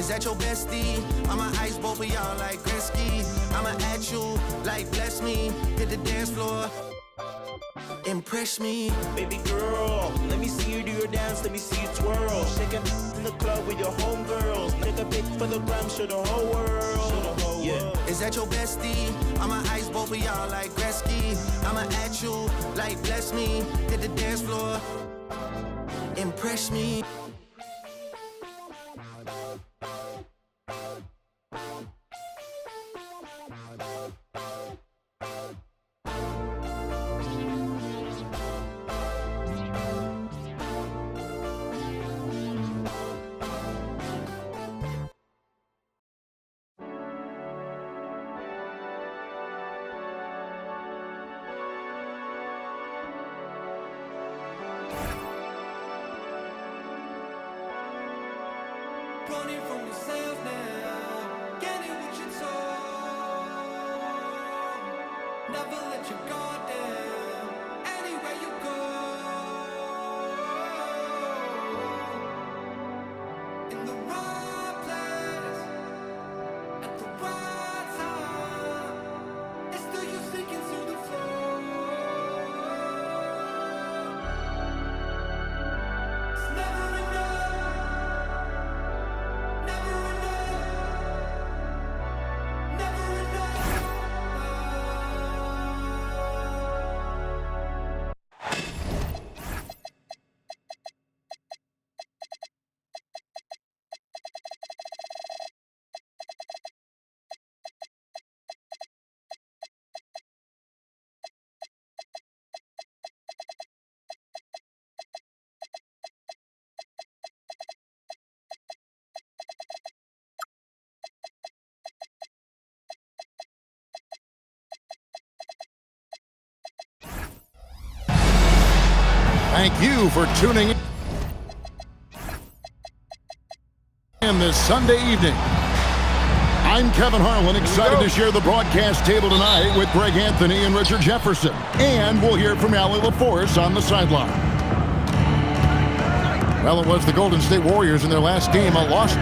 Is that your bestie? I'ma ice both of y'all like Gretzky. I'ma at you like bless me. Hit the dance floor. Impress me. Baby girl, let me see you do your dance, let me see you twirl. Shake it in the club with your homegirls. Take a pic for the gram, show the whole world. Yeah. Is that your bestie? I'ma ice both of y'all like Gretzky. I'ma at you like bless me. Hit the dance floor. Impress me. Running from yourself now, getting what you told. Never let your guard down, anywhere you go. In the right place, at the right time. It's still you sinking to the floor. It's never enough. Never enough. Thank you for tuning in this Sunday evening. I'm Kevin Harlan, excited to share the broadcast table tonight with Greg Anthony and Richard Jefferson. And we'll hear from Allie LaForce on the sideline. Well, it was the Golden State Warriors in their last game, a loss.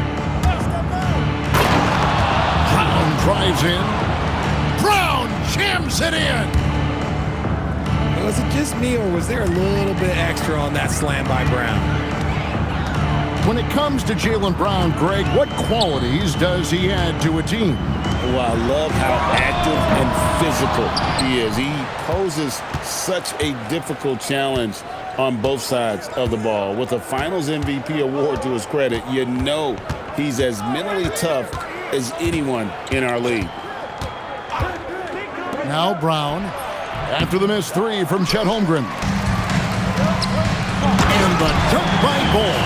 Brown drives in. Brown jams it in. Was it just me, or was there a little bit extra on that slam by Brown? When it comes to Jaylen Brown, Greg, what qualities does he add to a team? Well, I love how active and physical he is. He poses such a difficult challenge on both sides of the ball. With a Finals MVP award to his credit, you know he's as mentally tough as anyone in our league. Now Brown, after the missed three from Chet Holmgren. And the dunk by Ball.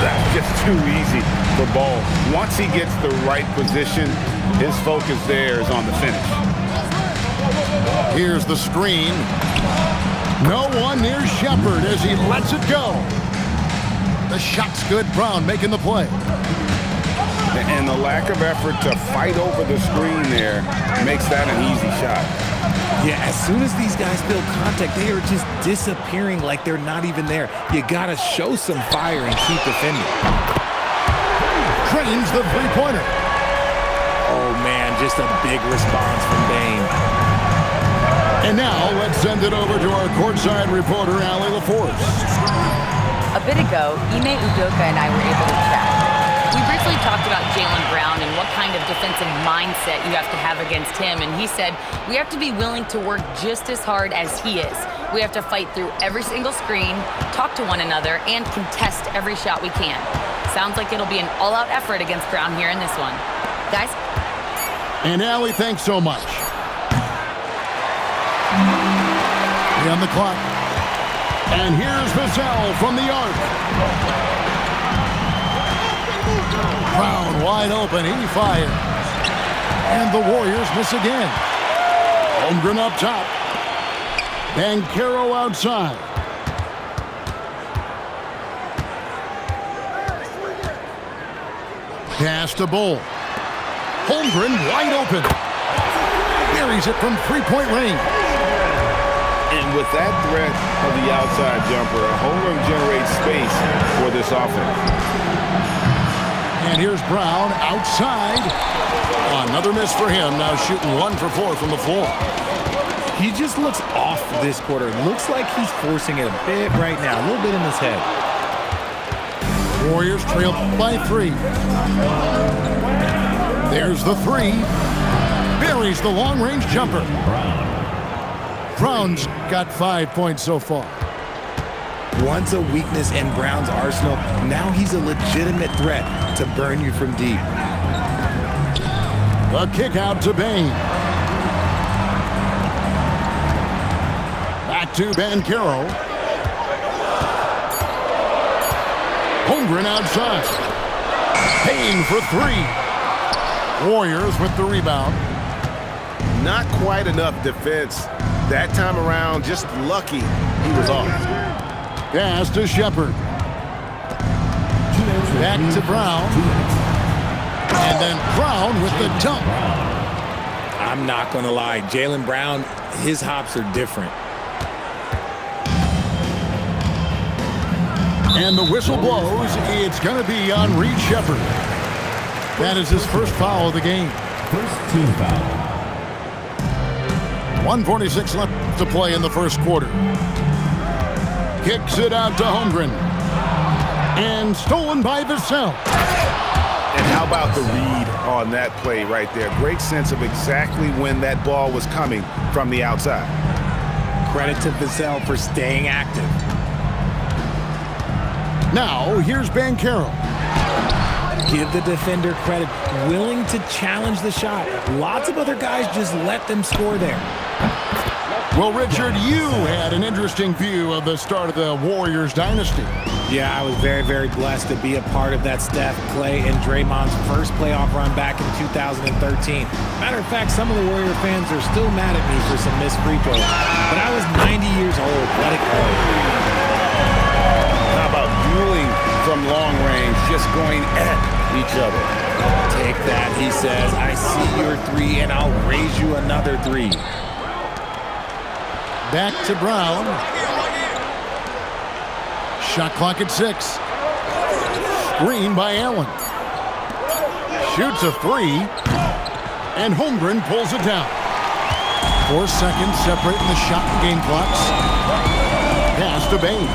That's just too easy for Ball. Once he gets the right position, his focus there is on the finish. Here's the screen. No one near Shepard as he lets it go. The shot's good. Brown making the play. And the lack of effort to fight over the screen there makes that an easy shot. Yeah, as soon as these guys feel contact, they are just disappearing like they're not even there. You gotta show some fire and keep defending. Drains the three-pointer. Oh man, just a big response from Dame. And now let's send it over to our courtside reporter, Allie LaForce. A bit ago, Ime Udoka and I were able to chat. We briefly talked about Jaylen Brown and what kind of defensive mindset you have to have against him, and he said we have to be willing to work just as hard as he is. We have to fight through every single screen, talk to one another, and contest every shot we can. Sounds like it'll be an all-out effort against Brown here in this one. Guys? And Allie, thanks so much. On the clock. And here's Vassell from the arc. Brown wide open, he fires. And the Warriors miss again. Holmgren up top. Banchero outside. Pass to Bull. Holmgren wide open. Buries it from three-point range. And with that threat of the outside jumper, Holmgren generates space for this offense. And here's Brown outside. Another miss for him. Now shooting 1 for 4 from the floor. He just looks off this quarter. Looks like he's forcing it a bit right now. A little bit in his head. Warriors trail by 3. There's the 3. Buries the long-range jumper. Brown's got 5 points so far. Once a weakness in Brown's arsenal, now he's a legitimate threat to burn you from deep. The kick out to Bane. Back to Banchero. Holmgren outside. Bane for 3. Warriors with the rebound. Not quite enough defense. That time around, just lucky he was off. Pass to Shepard. Back to Brown. And then Brown with the dunk. I'm not going to lie. Jaylen Brown, his hops are different. And the whistle blows. It's going to be on Reed Shepard. That is his first foul of the game. First team foul. 1:46 left to play in the first quarter. Kicks it out to Holmgren. And stolen by Vassell. And how about the read on that play right there? Great sense of exactly when that ball was coming from the outside. Credit to Vassell for staying active. Now, here's Banchero. Give the defender credit. Willing to challenge the shot. Lots of other guys just let them score there. Well, Richard, you had an interesting view of the start of the Warriors dynasty. Yeah, I was very, very blessed to be a part of that Steph, Clay, and Draymond's first playoff run back in 2013. Matter of fact, some of the Warrior fans are still mad at me for some missed free throws. But I was 90 years old. Let it go. How about dueling from long range, just going at each other? Take that, he says. I see your 3, and I'll raise you another 3. Back to Brown. Shot clock at 6. Screen by Allen. Shoots a 3. And Holmgren pulls it down. 4 seconds separating the shot and game clocks. Pass to Bane.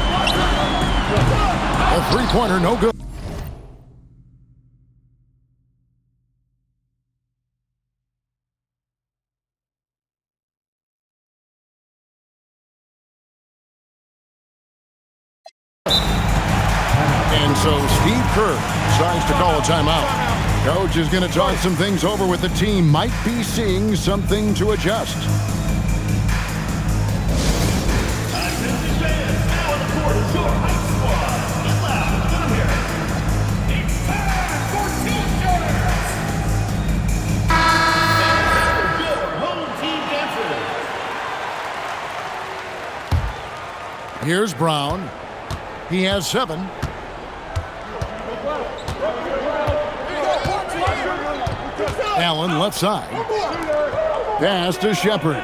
A three-pointer, no good. And so Steve Kerr decides to call a timeout. Coach is going to talk some things over with the team. Might be seeing something to adjust. Here's Brown. He has 7. Allen left side. Pass to Shepard.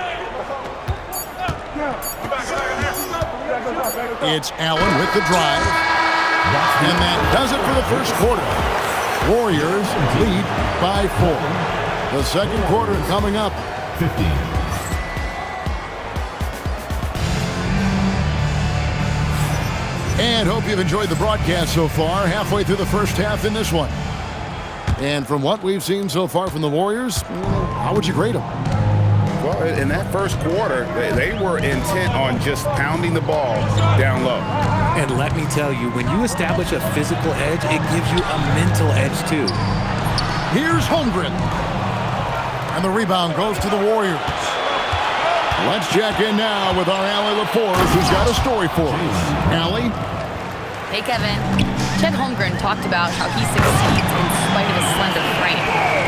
It's Allen with the drive. And that does it for the first quarter. Warriors lead by 4. The second quarter coming up. 15. And hope you've enjoyed the broadcast so far. Halfway through the first half in this one. And from what we've seen so far from the Warriors, how would you grade them? Well, in that first quarter, they were intent on just pounding the ball down low. And let me tell you, when you establish a physical edge, it gives you a mental edge too. Here's Holmgren. And the rebound goes to the Warriors. Let's check in now with our Allie LaForce, who's got a story for us. Allie? Hey, Kevin. Chet Holmgren talked about how he succeeds in spite of his slender frame.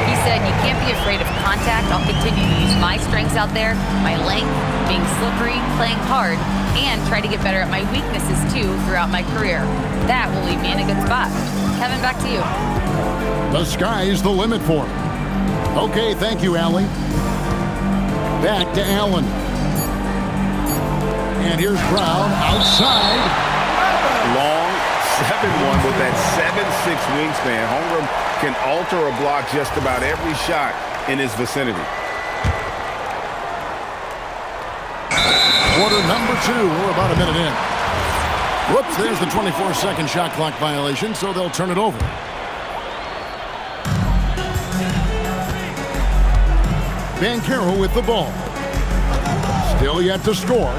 He said, you can't be afraid of contact. I'll continue to use my strengths out there, my length, being slippery, playing hard, and try to get better at my weaknesses, too, throughout my career. That will leave me in a good spot. Kevin, back to you. The sky's the limit for him. Okay, thank you, Allie. Back to Allen. And here's Brown outside. Long, 7'1" with that 7'6" wingspan. Holmgren can alter a block just about every shot in his vicinity. Quarter number 2. We're about a minute in. Whoops, there's the 24-second shot clock violation, so they'll turn it over. Banchero with the ball. Still yet to score.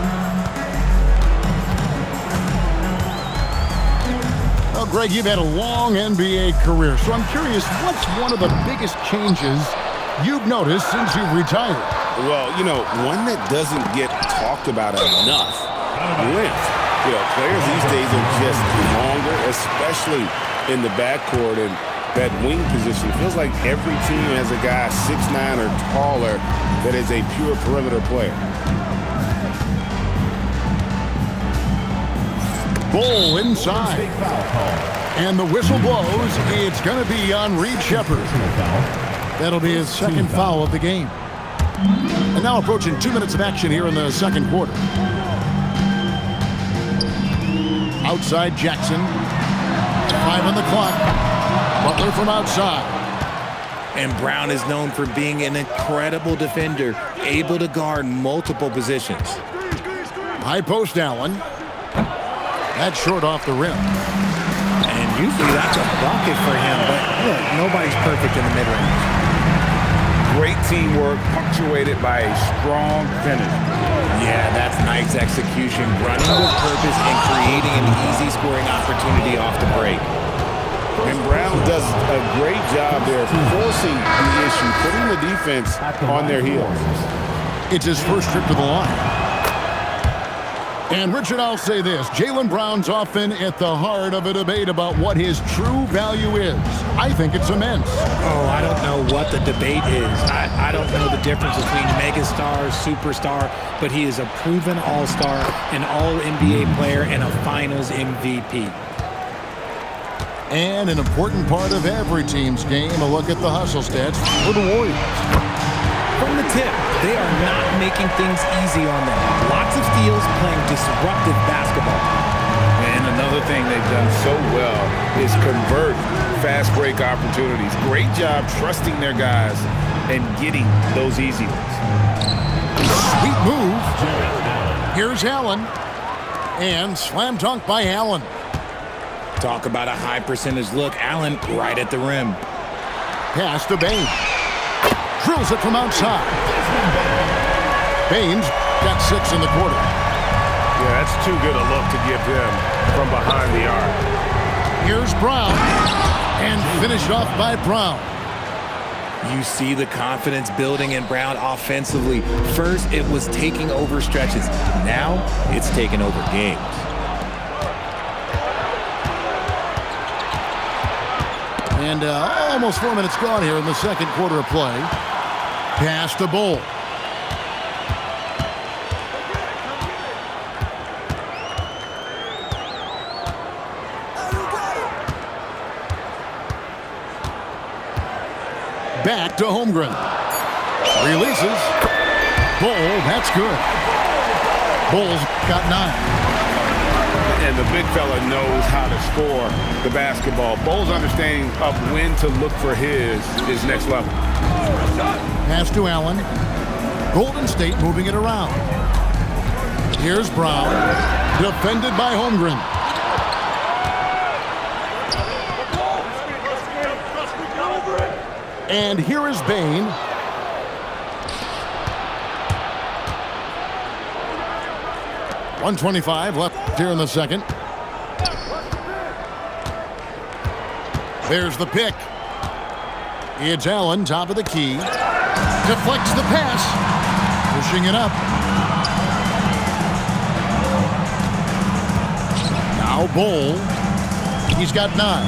Well, Greg, you've had a long NBA career, so I'm curious, what's one of the biggest changes you've noticed since you've retired? Well, you know, one that doesn't get talked about enough, length. You know, players these days are just longer, especially in the backcourt, and that wing position. Feels like every team has a guy 6'9" or taller that is a pure perimeter player. Ball inside. And the whistle blows. It's going to be on Reed Sheppard. That'll be his second foul of the game. And now approaching 2 minutes of action here in the second quarter. Outside Jackson. 5 on the clock. Butler from outside. And Brown is known for being an incredible defender, able to guard multiple positions. High post Allen. That's short off the rim. And usually that's a bucket for him, but look, nobody's perfect in the mid-range. Great teamwork punctuated by a strong finish. Yeah, that's nice execution, running with purpose and creating an easy scoring opportunity off the break. And Brown does a great job there forcing the issue, putting the defense on their heels. It's his first trip to the line. And Richard, I'll say this. Jaylen Brown's often at the heart of a debate about what his true value is. I think it's immense. Oh, I don't know what the debate is. I don't know the difference between megastar, superstar, but he is a proven all-star, an all-NBA player, and a finals MVP. And an important part of every team's game, a look at the hustle stats for the Warriors. From the tip, they are not making things easy on them. Lots of steals, playing disruptive basketball. And another thing they've done so well is convert fast break opportunities. Great job trusting their guys and getting those easy ones. Sweet move. Here's Allen. And slam dunk by Allen. Talk about a high percentage look. Allen right at the rim. Pass to Bain. Drills it from outside. Baines got 6 in the quarter. Yeah, that's too good a look to give him from behind the arc. Here's Brown. And finished off by Brown. You see the confidence building in Brown offensively. First, it was taking over stretches. Now, it's taking over games. And almost 4 minutes gone here in the second quarter of play. Pass to Bol. Back to Holmgren. Releases. Bol, that's good. Bol's got 9. And the big fella knows how to score the basketball. Bol's understanding of when to look for his is next level. Pass to Allen. Golden State moving it around. Here's Brown. Defended by Holmgren. And here is Bain. .125 left here in the second. There's the pick. It's Allen, top of the key. Deflects the pass. Pushing it up. Now Bol. He's got 9.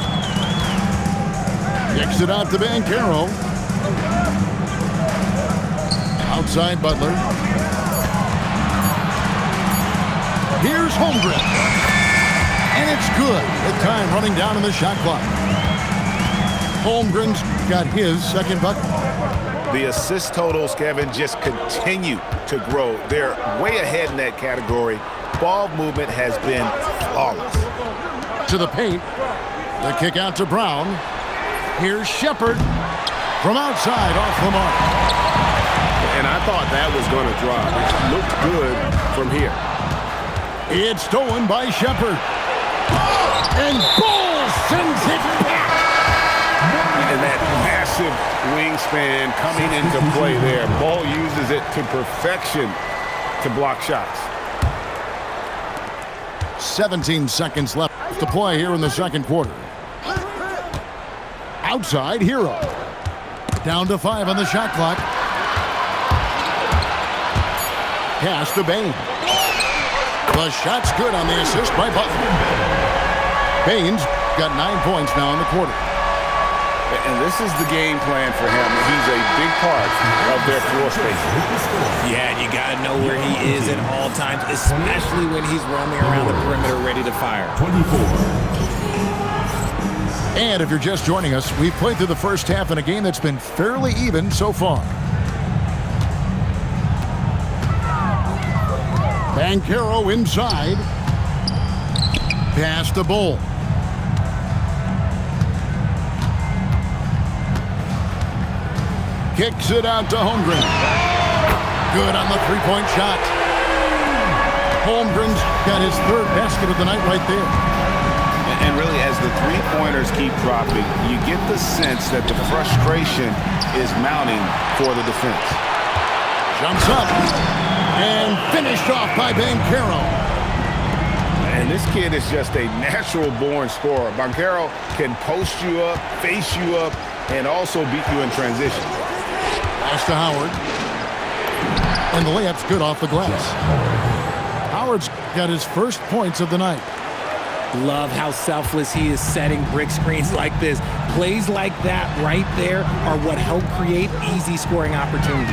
Kicks it out to Banchero. Outside Butler. Here's Holmgren. And it's good. The time running down in the shot clock. Holmgren's got his second bucket. The assist totals, Kevin, just continue to grow. They're way ahead in that category. Ball movement has been flawless. to the paint. The kick out to Brown. Here's Shepard from outside off the mark. And I thought that was going to drop. It looked good from here. It's stolen by Shepard. And Ball sends it back. And that massive wingspan coming into play there. Ball uses it to perfection to block shots. 17 seconds left to play here in the second quarter. Outside, Hero. Down to 5 on the shot clock. Pass to Bane. The shot's good on the assist by Butler. Bane's got 9 points now in the quarter. And this is the game plan for him. He's a big part of their floor space. Yeah, you got to know where he is at all times, especially when he's roaming around the perimeter ready to fire. 24. And if you're just joining us, we've played through the first half in a game that's been fairly even so far. Banchero inside. Pass to Bull. Kicks it out to Holmgren. Good on the three-point shot. Holmgren's got his third basket of the night right there. And really, as the three-pointers keep dropping, you get the sense that the frustration is mounting for the defense. Jumps up and finished off by Banchero. And this kid is just a natural-born scorer. Banchero can post you up, face you up, and also beat you in transition. Pass to Howard. And the layup's good off the glass. Howard's got his first points of the night. Love how selfless he is setting brick screens like this. Plays like that right there are what help create easy scoring opportunities.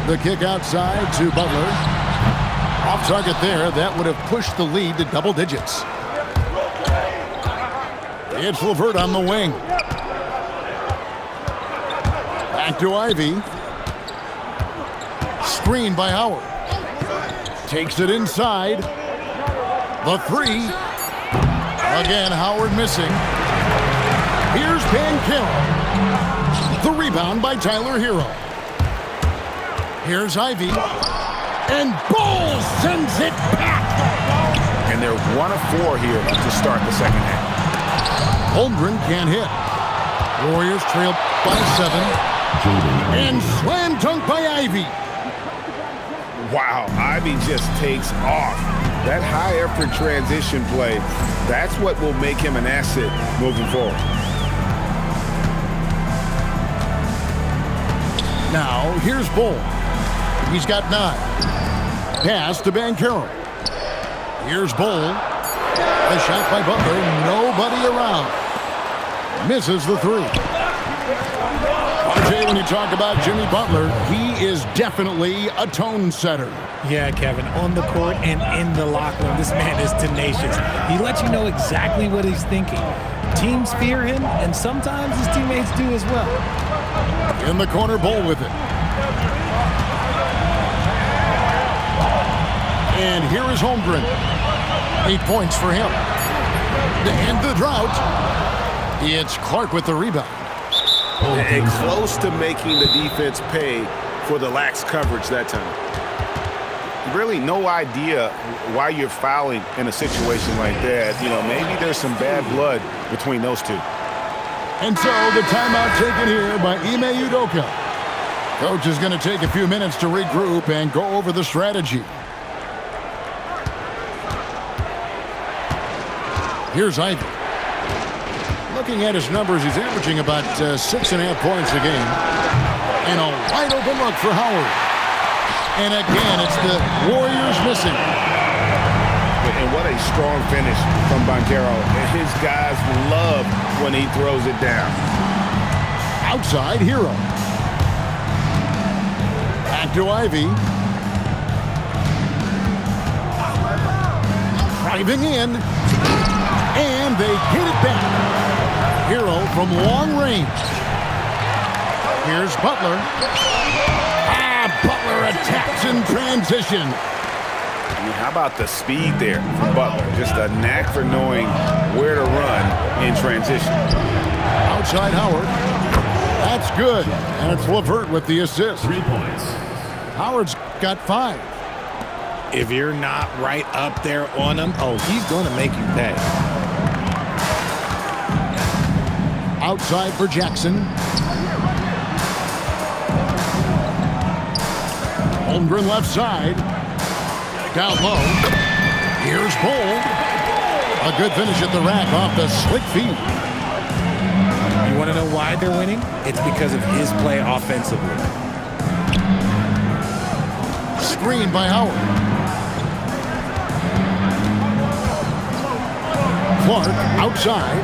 The kick outside to Butler. Off target there. That would have pushed the lead to double digits. It's LeVert on the wing. Back to Ivy. Screen by Howard. Takes it inside. The three. Again, Howard missing. Here's Banchero. The rebound by Tyler Hero. Here's Ivy. And Ball sends it back. And they're 1 of 4 here to start the second half. Holmgren can't hit. Warriors trail by 7. And slam dunk by Ivy. Wow, Ivy just takes off. That high-effort transition play, that's what will make him an asset moving forward. Now, here's Bull. He's got 9. Pass to Banchero. Here's Bull. The shot by Butler. Nobody around. Misses the 3. RJ, when you talk about Jimmy Butler, he is definitely a tone setter. Yeah, Kevin, on the court and in the locker room, this man is tenacious. He lets you know exactly what he's thinking. Teams fear him, and sometimes his teammates do as well. In the corner, Bull with it. And here is Holmgren. 8 points for him. To end the drought, it's Clark with the rebound. And close to making the defense pay for the lax coverage that time. Really no idea why you're fouling in a situation like that. You know, maybe there's some bad blood between those two. And so the timeout taken here by Ime Udoka. Coach is going to take a few minutes to regroup and go over the strategy. Here's Ivy. Looking at his numbers, he's averaging about 6.5 points a game. And a wide open look for Howard. And again, it's the Warriors missing. And what a strong finish from Banchero. And his guys love when he throws it down. Outside, Hero. Back to Ivy. Driving in. And they get it back. Hero from long range. Here's Butler. Butler attacks in transition. mean, how about the speed there from Butler? Just a knack for knowing where to run in transition. Outside Howard. That's good. And it's LeVert with the assist. 3 points. Howard's got 5. If you're not right up there on him, oh, he's going to make you pay. Outside for Jackson. Holmgren left side. Down low. Here's Bull. A good finish at the rack off the slick feet. You want to know why they're winning? It's because of his play offensively. Screen by Howard. Clark outside.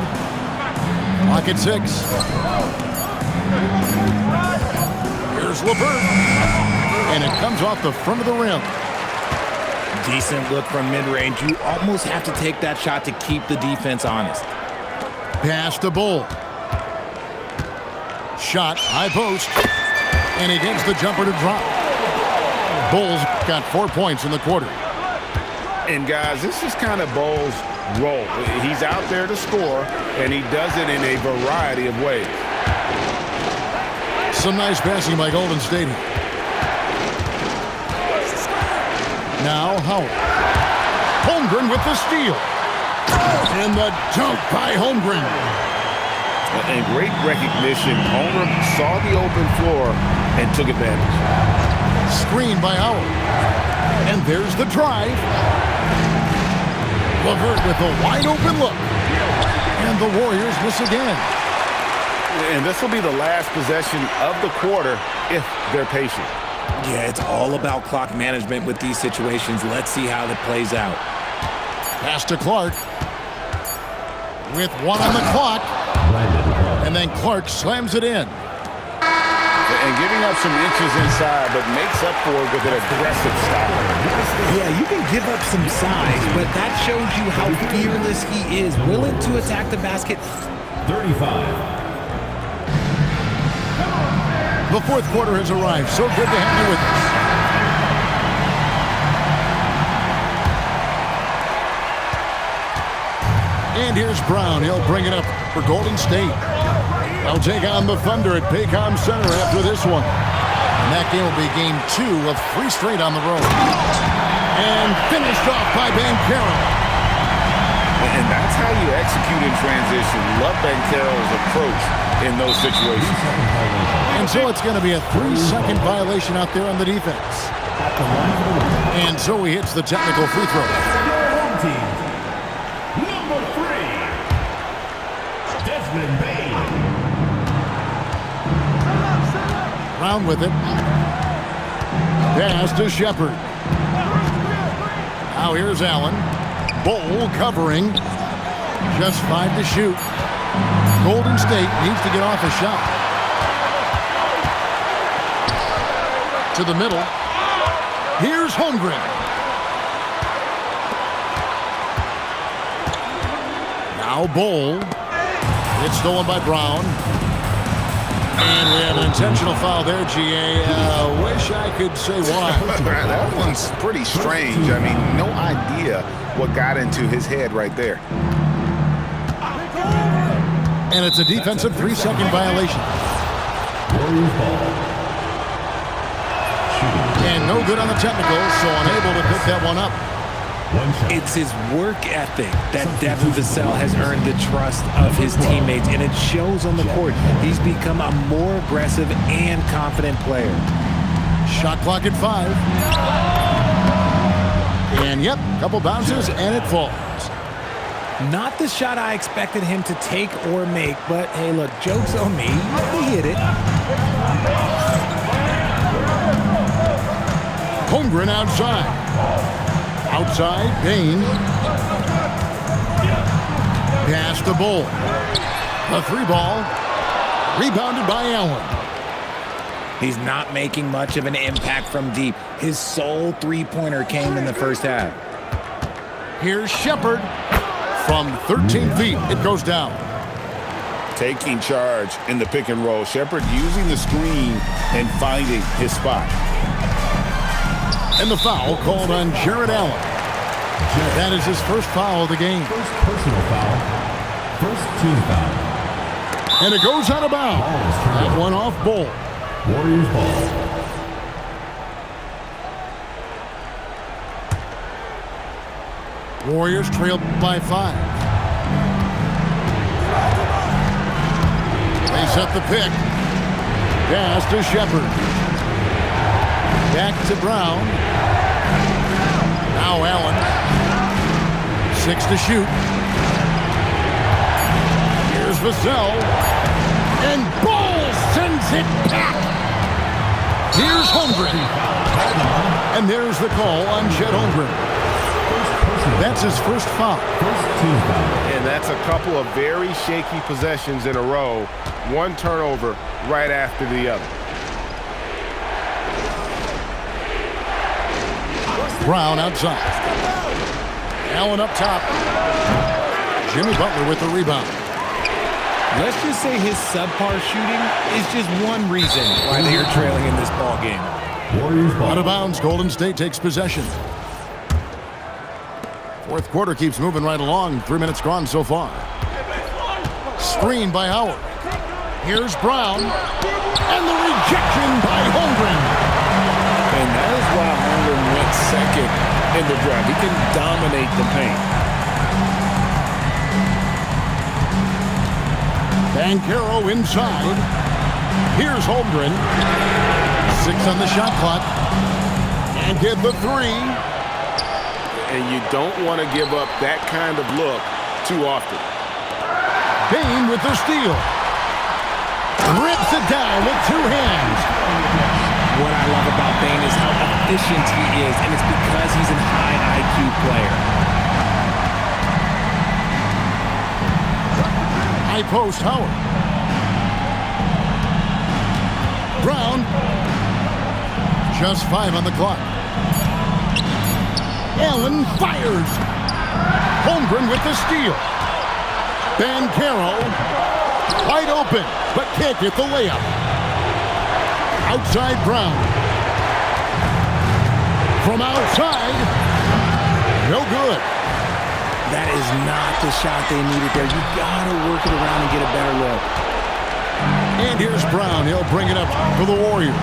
Lock at 6. Here's LeVert. And it comes off the front of the rim. Decent look from mid-range. You almost have to take that shot to keep the defense honest. Pass to Bull. Shot, high post. And he gets the jumper to drop. Bull's got 4 points in the quarter. And guys, this is kind of Bull's role. He's out there to score, and he does it in a variety of ways. Some nice passing by Golden State. Now Howard. Holmgren with the steal. And the dunk by Holmgren. And great recognition. Homer saw the open floor and took advantage. Screen by Howard. And there's the drive. LeVert with a wide open look. And the Warriors miss again. And this will be the last possession of the quarter if they're patient. Yeah, it's all about clock management with these situations. Let's see how that plays out. Pass to Clark. With 1 on the clock. And then Clark slams it in. And giving up some inches inside, but makes up for it with an aggressive style. Yeah, you can give up some size, but that shows you how fearless he is, willing to attack the basket. 35. The fourth quarter has arrived. So good to have you with us. And here's Brown. He'll bring it up for Golden State. They'll take on the Thunder at Paycom Center after this one. And that game will be game 2 of 3 straight on the road. And finished off by Banchero. And that's how you execute in transition. Love Banchero's approach in those situations. And so it's going to be a 3-second violation out there on the defense. And so he hits the technical free throw. Home team. Number 3. Desmond Bane. Brown with it. Pass to Shepherd. Now here's Allen. Bull covering. Just 5 to shoot. Golden State needs to get off a shot. To the middle. Here's Holmgren. Now Bull. It's stolen by Brown. And we have an intentional foul there, GA. Wish I could say why. That one's pretty strange. I mean, no idea what got into his head right there. And it's a defensive 3-second violation. And no good on the technical, so unable to pick that one up. It's his work ethic that Devin Vassell has earned the trust of his teammates, and it shows on the court. He's become a more aggressive and confident player. Shot clock at 5. And yep, couple bounces, and it falls. Not the shot I expected him to take or make, but hey, look, joke's on me. He hit it. Holmgren outside. Outside, Bane. Pass to Bull. The 3 ball. Rebounded by Allen. He's not making much of an impact from deep. His sole 3-pointer came in the first half. Here's Shepherd. From 13 feet, it goes down. Taking charge in the pick and roll. Shepherd using the screen and finding his spot. And the foul called on Jared Allen. That is his first foul of the game. First personal foul. First team foul. And it goes out of bounds. That one off Bull. Warriors ball. Warriors trail by 5. They set the pick. Pass to Shepard. Back to Brown. Now Allen. 6 to shoot. Here's Vassell. And Bull sends it back. Here's Holmgren. And there's the call on Chet Holmgren. That's his first foul. And that's a couple of very shaky possessions in a row. One turnover right after the other. Brown outside. Allen up top. Jimmy Butler with the rebound. Let's just say his subpar shooting is just one reason why they are trailing in this ball game. Warriors ball. Out of bounds, Golden State takes possession. Fourth quarter keeps moving right along. 3 minutes gone so far. Screen by Howard. Here's Brown. And the rejection by Holmgren. And that is why Holmgren went second in the draft. He can dominate the paint. Banchero inside. Here's Holmgren. 6 on the shot clock. And get the 3. And you don't want to give up that kind of look too often. Bane with the steal. Rips it down with 2 hands. What I love about Bane is how efficient he is, and it's because he's a high IQ player. High post, Howard. Brown. Just 5 on the clock. Allen fires. Holmgren with the steal. Banchero wide open, but can't get the layup. Outside Brown. From outside, no good. That is not the shot they needed there. You gotta work it around and get a better look. And here's Brown. He'll bring it up for the Warriors.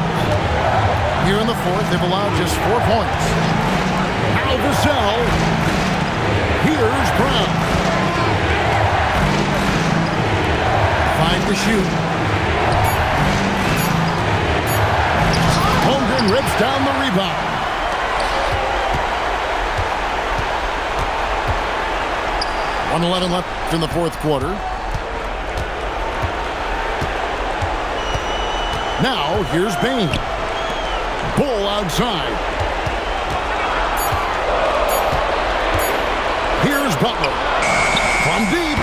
Here in the fourth, they've allowed just 4 points. Al Vassell. Here's Brown. 5 to shoot. Holmgren rips down the rebound. .111 left in the fourth quarter. Now, here's Bane. Bull outside. Here's Butler. From deep.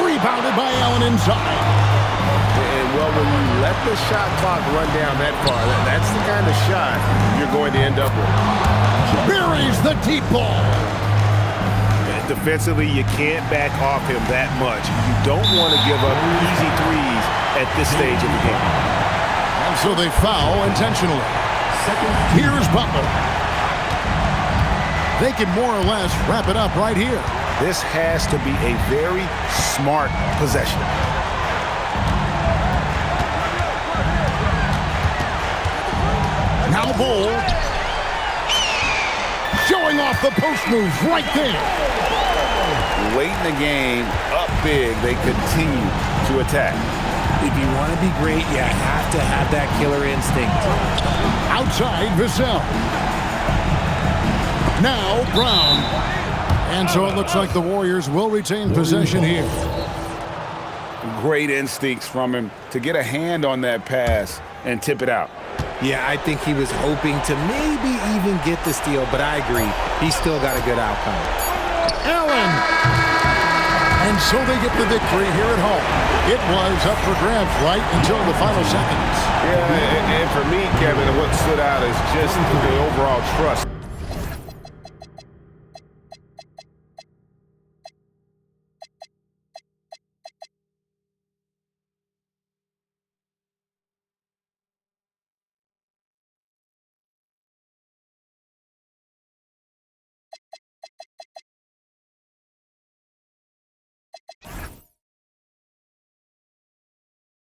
Rebounded by Allen inside. And, well, when you let the shot clock run down that far, that's the kind of shot you're going to end up with. Buries the deep ball. Defensively, you can't back off him that much. You don't want to give up easy threes at this stage of the game. And so they foul intentionally. Here's Butler. They can more or less wrap it up right here. This has to be a very smart possession. Now Bull. Showing off the post moves right there. Late in the game, up big, they continue to attack. If you want to be great, you have to have that killer instinct. Outside Vassell. Now Brown. And so it looks like the Warriors will retain possession here. Great instincts from him to get a hand on that pass and tip it out. Yeah, I think he was hoping to maybe even get the steal, but I agree. He's still got a good outcome. Allen. And so they get the victory here at home. It was up for grabs right until the final seconds. Yeah, and for me, Kevin, what stood out is just the overall trust.